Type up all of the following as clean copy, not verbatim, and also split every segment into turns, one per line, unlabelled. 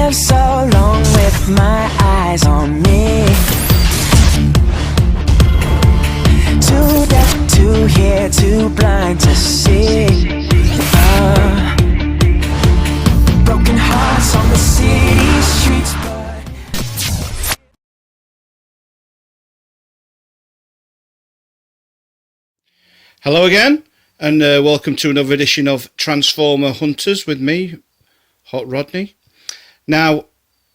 lived so long with my eyes on me. Too deaf to hear, too blind to see. Broken hearts on the city streets, but
Hello again, and welcome to another edition of Transformer Hunters with me, Hot Rodney. Now,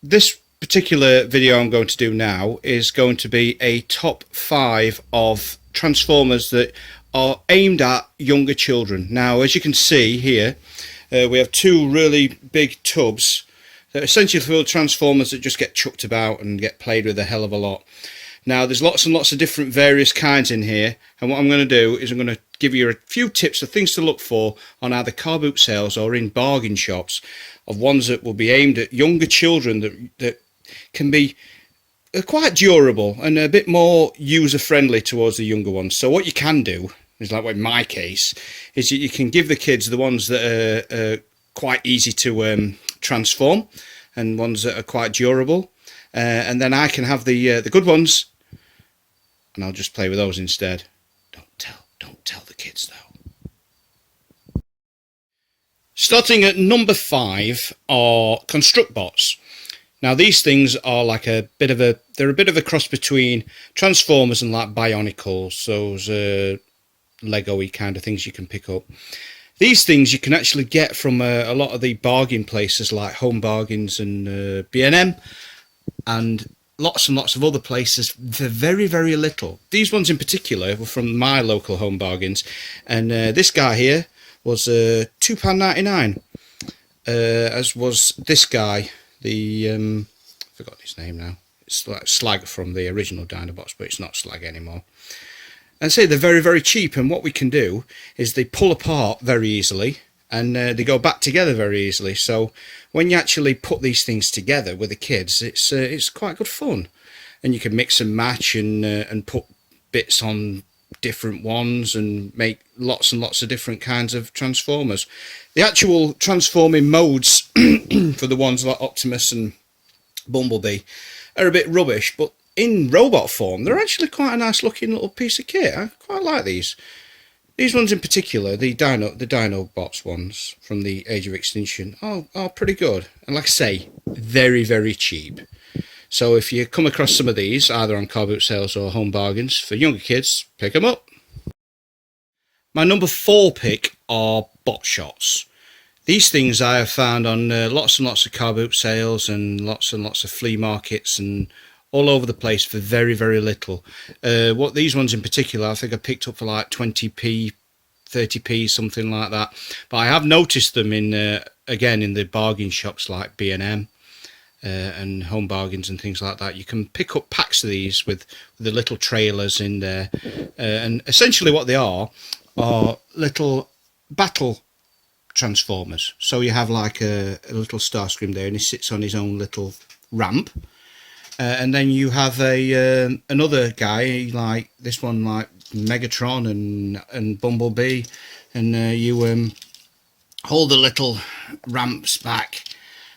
this particular video I'm going to do now is going to be a top 5 of Transformers that are aimed at younger children. Now, as you can see here, we have two really big tubs that are essentially full of Transformers that just get chucked about and get played with a hell of a lot. Now, there's lots and lots of different various kinds in here, and what I'm going to do is I'm going to give you a few tips of things to look for on either car boot sales or in bargain shops of ones that will be aimed at younger children that can be quite durable and a bit more user-friendly towards the younger ones. So what you can do is, like in my case, is that you can give the kids the ones that are quite easy to transform and ones that are quite durable, and then I can have the good ones, and I'll just play with those instead. Don't tell the kids though. Starting at number 5 are Constructbots. Now these things are like they're a bit of a cross between Transformers and like Bionicles, those Lego-y kind of things you can pick up. These things you can actually get from a lot of the bargain places like Home Bargains and B&M, and lots and lots of other places for very, very little. These ones in particular were from my local Home Bargains, and this guy here was £2.99, as was this guy, the I forgot his name now. It's like Slag from the original Dinobots, but it's not Slag anymore. And say they're very, very cheap, and what we can do is they pull apart very easily, and they go back together very easily. So when you actually put these things together with the kids, it's quite good fun, and you can mix and match and put bits on different ones and make lots and lots of different kinds of Transformers. The actual transforming modes for the ones like Optimus and Bumblebee are a bit rubbish, but in robot form they're actually quite a nice looking little piece of kit. I quite like these. These ones in particular, the Dinobots ones from the Age of Extinction, are pretty good. And like I say, very, very cheap. So if you come across some of these, either on car boot sales or Home Bargains, for younger kids, pick them up. My number 4 pick are Bot Shots. These things I have found on lots and lots of car boot sales and lots of flea markets and all over the place for very, very little. What these ones in particular, I think I picked up for like 20p, 30p, something like that. But I have noticed them again in the bargain shops like B&M and Home Bargains and things like that. You can pick up packs of these with the little trailers in there, and essentially what they are little battle Transformers. So you have like a little Starscream there, and he sits on his own little ramp. And then you have another guy like this one, like Megatron and Bumblebee, and you hold the little ramps back,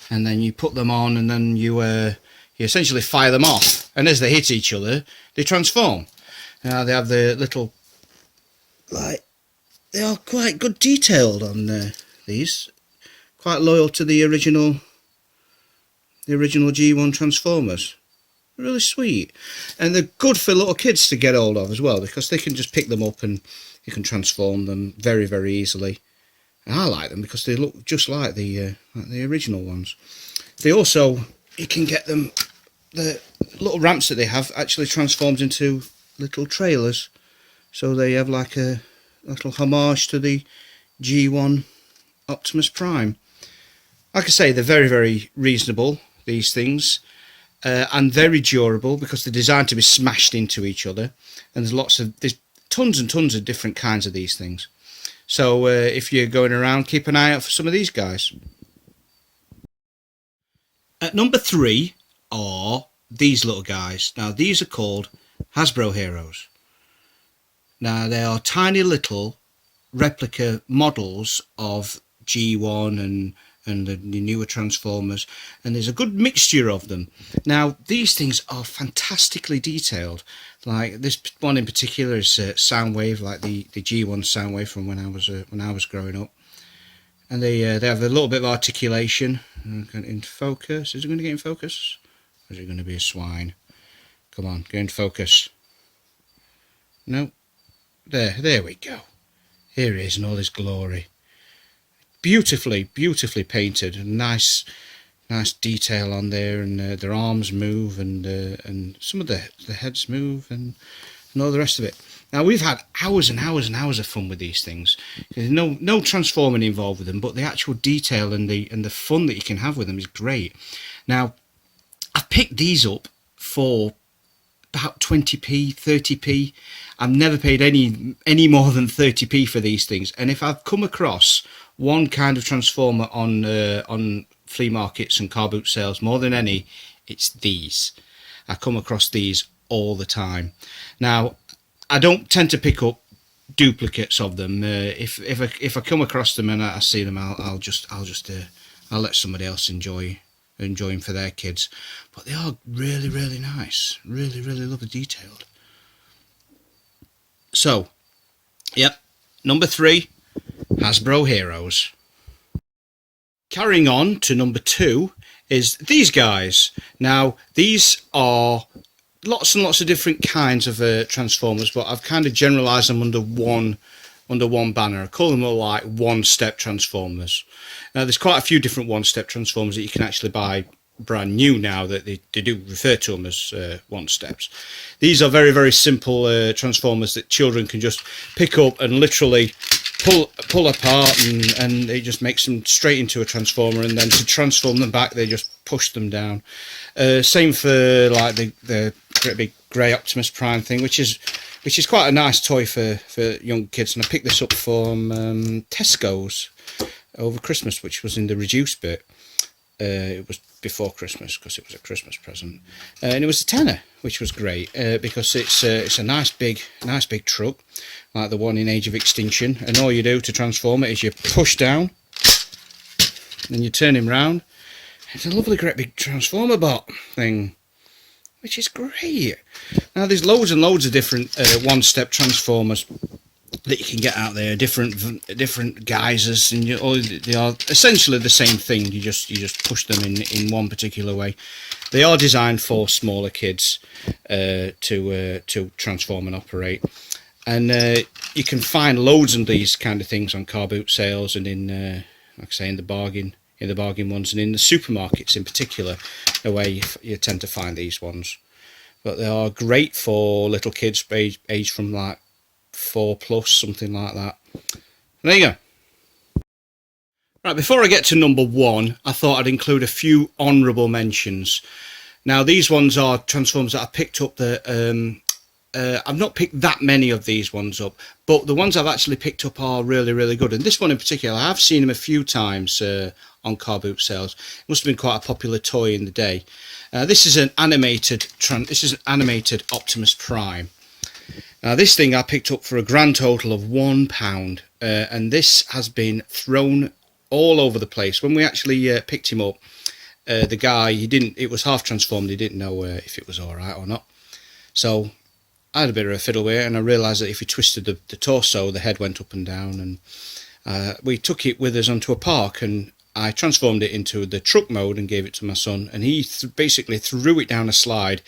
and then you put them on, and then you essentially fire them off, and as they hit each other, they transform. Now they have the little, like, they are quite good detailed on these, quite loyal to the original G1 Transformers. Really sweet, and they're good for little kids to get hold of as well, because they can just pick them up and you can transform them very, very easily. And I like them because they look just like the original ones. They also, you can get them, the little ramps that they have actually transformed into little trailers, so they have like a little homage to the G1 Optimus Prime. Like I say, they're very, very reasonable, these things. And very durable because they're designed to be smashed into each other, and there's tons and tons of different kinds of these things. So if you're going around, keep an eye out for some of these guys. At number 3 are these little guys. Now these are called Hasbro Heroes. Now they are tiny little replica models of G1 and the newer Transformers, and there's a good mixture of them. Now these things are fantastically detailed. Like this one in particular is Soundwave, like the G1 Soundwave from when I was growing up, and they have a little bit of articulation. In focus, is it going to get in focus? Or is it going to be a swine? Come on, get in focus. No, there we go. Here he is in all his glory. Beautifully painted, and nice detail on there, and their arms move, and some of the heads move, and all the rest of it. Now we've had hours and hours and hours of fun with these things. There's no transforming involved with them, but the actual detail and the fun that you can have with them is great. Now I've picked these up for about 20p, 30p. I've never paid any more than 30p for these things, and if I've come across one kind of transformer on flea markets and car boot sales more than any, it's these. I come across these all the time. Now I don't tend to pick up duplicates of them. If I come across them and I see them, I'll let somebody else enjoy them for their kids. But they are really nice, really lovely detailed. So, yep, number 3, Hasbro Heroes. Carrying on to number 2 is these guys. Now these are lots and lots of different kinds of Transformers, but I've kind of generalised them under one banner. I call them all like one-step Transformers. Now there's quite a few different one-step Transformers that you can actually buy brand new now, that they do refer to them as one-steps. These are very simple Transformers that children can just pick up and literally pull apart, and it just makes them straight into a transformer, and then to transform them back they just push them down. Same for like the great big grey Optimus Prime thing, which is quite a nice toy for young kids, and I picked this up from Tesco's over Christmas, which was in the reduced bit. It was before Christmas because it was a Christmas present, and it was a tenner, which was great because it's a nice big truck like the one in Age of Extinction, and all you do to transform it is you push down, then you turn him round. It's a lovely great big transformer bot thing, which is great. Now there's loads and loads of different one-step transformers that you can get out there, different guises, and they are essentially the same thing. You just push them in one particular way. They are designed for smaller kids to transform and operate, and you can find loads of these kind of things on car boot sales, and in like I say, in the bargain ones, and in the supermarkets in particular, where you tend to find these ones. But they are great for little kids aged from like 4+, something like that. There you go. Right, before I get to number 1, I thought I'd include a few honourable mentions. Now these ones are Transformers that I picked up that I've not picked that many of these ones up, but the ones I've actually picked up are really good. And this one in particular, I've seen him a few times on car boot sales. It must have been quite a popular toy in the day. This is an animated Optimus Prime. Now this thing I picked up for a grand total of £1, and this has been thrown all over the place. When we actually picked him up, the guy, it was half transformed, he didn't know if it was alright or not. So I had a bit of a fiddle with it, and I realised that if you twisted the torso, the head went up and down, and we took it with us onto a park, and I transformed it into the truck mode and gave it to my son, and he basically threw it down a slide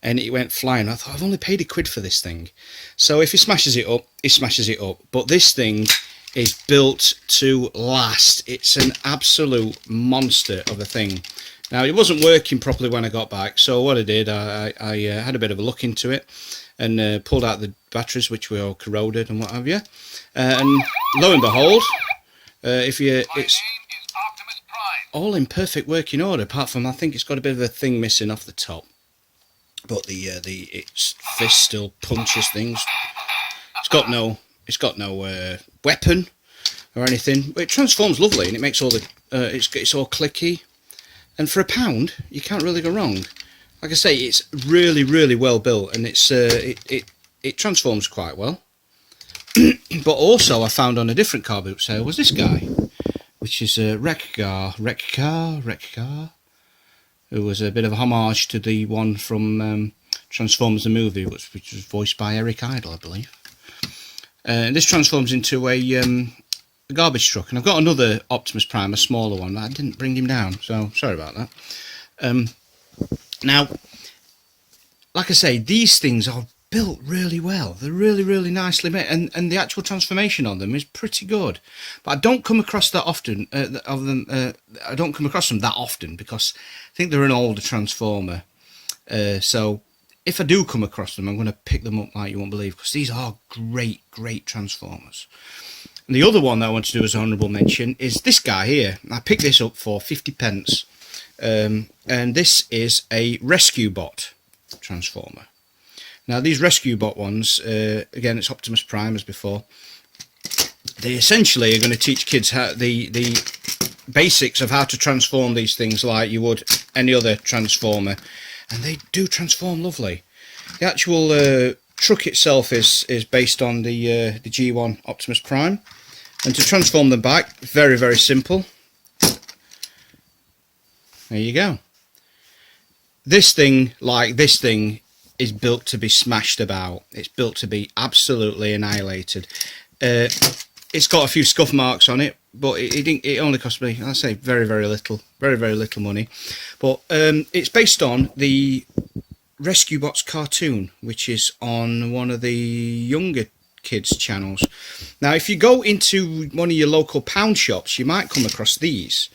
and it went flying. I thought, I've only paid £1 for this thing, so if he smashes it up, he smashes it up. But this thing is built to last. It's an absolute monster of a thing. Now it wasn't working properly when I got back, so what I did, I had a bit of a look into it and pulled out the batteries, which were all corroded and what have you, and lo and behold, it's all in perfect working order, apart from I think it's got a bit of a thing missing off the top, but its fist still punches things. It's got no weapon or anything, but it transforms lovely, and it makes all the it's all clicky, and for £1 you can't really go wrong. Like I say, it's really well built, and it transforms quite well. But also I found on a different car boot sale was this guy, which is Wreck-Gar, who was a bit of a homage to the one from Transformers the movie, which was voiced by Eric Idle, I believe. This transforms into a garbage truck, and I've got another Optimus Prime, a smaller one. I didn't bring him down, so sorry about that. Now, like I say, these things are built really well. They're really nicely made, and the actual transformation on them is pretty good. But I don't come across that often I don't come across them that often because I think they're an older Transformer. So if I do come across them, I'm going to pick them up like you won't believe, because these are great Transformers. And the other one that I want to do as honourable mention is this guy here. I picked this up for 50p, and this is a Rescue Bot Transformer. Now these Rescue Bot ones, again it's Optimus Prime as before, they essentially are going to teach kids how the basics of how to transform these things like you would any other Transformer, and they do transform lovely. The actual truck itself is based on the G1 Optimus Prime, and to transform them back, very simple. There you go. This thing, like this thing, is built to be smashed about. It's built to be absolutely annihilated. It's got a few scuff marks on it, but it only cost me, I say, very little, very little money. But it's based on the Rescue Bots cartoon, which is on one of the younger kids channels. Now if you go into one of your local pound shops, you might come across these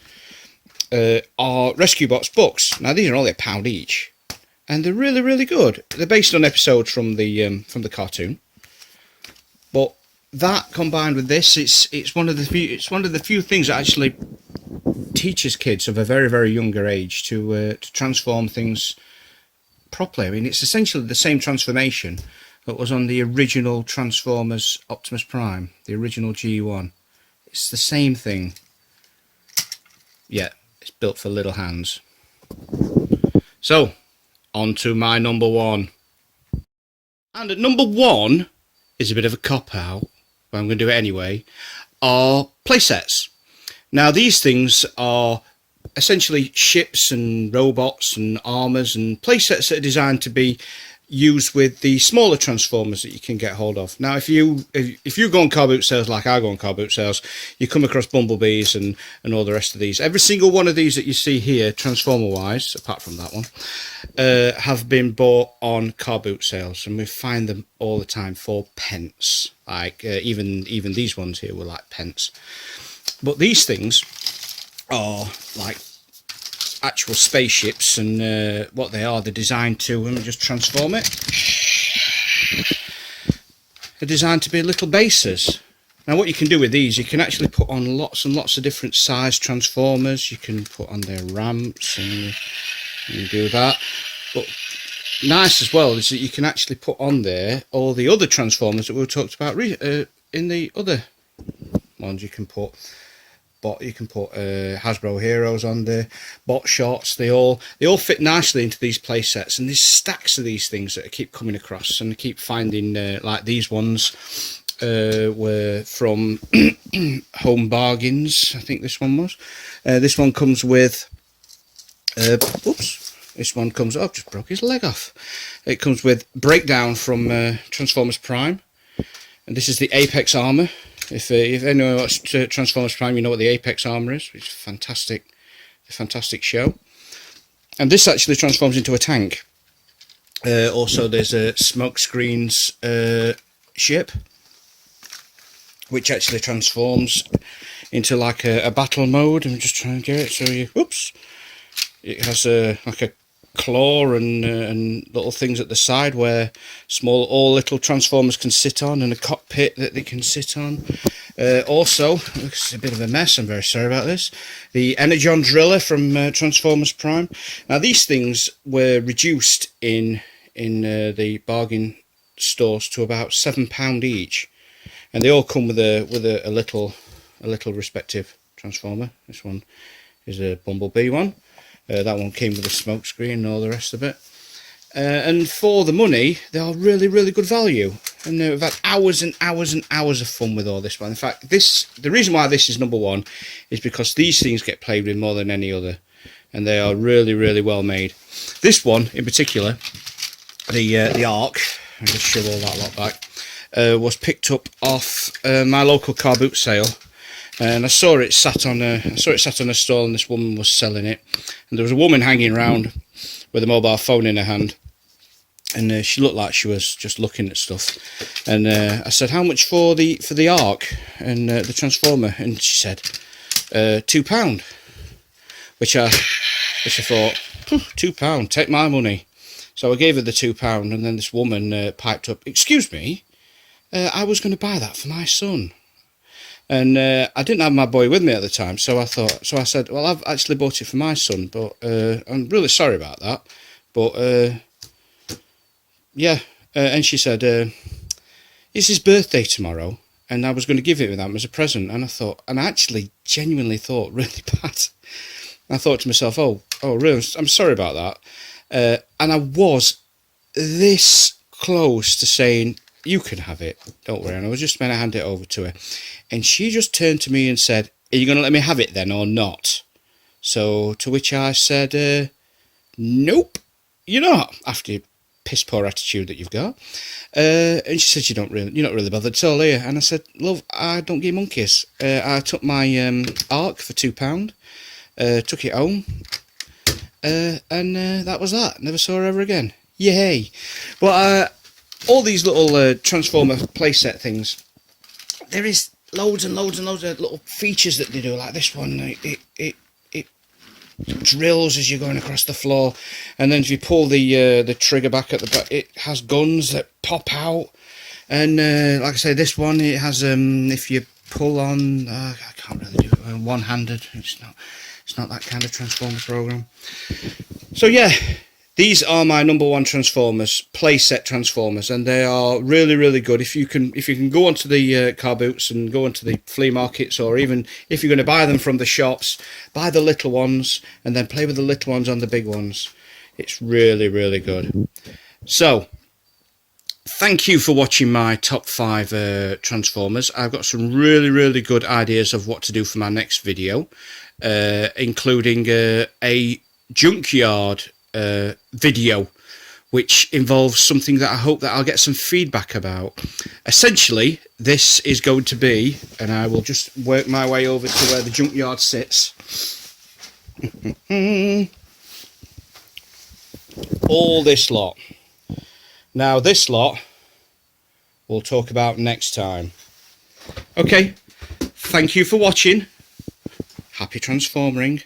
are Rescue Bots books. Now these are only £1 each, and they're really good. They're based on episodes from the cartoon, but that combined with this, it's one of the few things that actually teaches kids of a very younger age to transform things properly. I mean, it's essentially the same transformation that was on the original Transformers Optimus Prime, the original G1. It's the same thing. Yeah, it's built for little hands. So, on to my number one. And at number one is a bit of a cop-out, but I'm going to do it anyway, are playsets. Now, these things are essentially ships and robots and armours and playsets that are designed to be used with the smaller Transformers that you can get hold of. Now, if you go on car boot sales like I go on car boot sales, you come across Bumblebees and all the rest of these. Every single one of these that you see here, Transformer-wise, apart from that one, have been bought on car boot sales, and we find them all the time for pence. Like even these ones here were like pence. But these things are like actual spaceships, and what they are, they're designed to, let me just transform it, they're designed to be little bases. Now what you can do with these, you can actually put on lots and lots of different size Transformers. You can put on their ramps and you do that, but nice as well is that you can actually put on there all the other Transformers that we talked about in the other ones. You can put Hasbro Heroes on there, Bot Shots. They all fit nicely into these play sets, and there's stacks of these things that I keep coming across, and I keep finding like these ones were from Home Bargains. I think this one was. This one comes with this one comes, oh, just broke his leg off. It comes with Breakdown from Transformers Prime, and this is the Apex armor. If anyone watched Transformers Prime, you know what the Apex armor is. It's fantastic, a fantastic show. And this actually transforms into a tank. Also, there's a Smokescreen's ship, which actually transforms into like a battle mode. I'm just trying to get it so you. Whoops! It has like a claw and little things at the side where all little Transformers can sit on, and a cockpit that they can sit on. Also, looks a bit of a mess, I'm very sorry about this, the Energon Driller from Transformers Prime. Now these things were reduced in the bargain stores to about £7 each, and they all come with a little respective Transformer. This one is a Bumblebee one. That one came with a Smokescreen and all the rest of it. And for the money, they are really good value. and we've had hours and hours and hours of fun with all this one. In fact, the reason why this is number one is because these things get played with more than any other, and they are really, really well made. This one in particular, the Ark, I'll just shove all that lot back, was picked up off my local car boot sale, and I saw it sat on a stall, and this woman was selling it, and there was a woman hanging around with a mobile phone in her hand. And she looked like she was just looking at stuff, and I said, "How much for the Ark and the Transformer?" And she said, £2. Which I thought, £2, take my money. So I gave her the £2, and then this woman piped up, "Excuse me, I was going to buy that for my son." And I didn't have my boy with me at the time, so I said, "Well, I've actually bought it for my son, but I'm really sorry about that, but." Yeah, and she said, "It's his birthday tomorrow, and I was going to give it to him as a present." And I actually genuinely thought really bad. I thought to myself, oh, really? I'm sorry about that. And I was this close to saying, "You can have it, don't worry." And I was just going to hand it over to her. And she just turned to me and said, "Are you going to let me have it then or not?" So to which I said, "Nope, you're not," after piss poor attitude that you've got. And she said, "You're not really bothered at all, are you?" And I said, "Love, I don't give monkeys." I took my Ark for £2, took it home, and that was that. Never saw her ever again. Yay! But all these little Transformer playset things, there is loads and loads and loads of little features that they do, like this one. It drills as you're going across the floor, and then if you pull the trigger back at the back, it has guns that pop out. And like I say, this one, it has if you pull on, I can't really do it one-handed. It's not that kind of Transformer program. So yeah, these are my number one Transformers, playset Transformers, and they are really, really good. If you can go onto the car boots and go onto the flea markets, or even if you're going to buy them from the shops, buy the little ones and then play with the little ones on the big ones. It's really, really good. So thank you for watching my top 5 Transformers. I've got some really, really good ideas of what to do for my next video, including a junkyard video, which involves something that I hope that I'll get some feedback about. Essentially, this is going to be, and I will just work my way over to where the junkyard sits. All this lot. Now, this lot we'll talk about next time. Okay, thank you for watching. Happy transforming.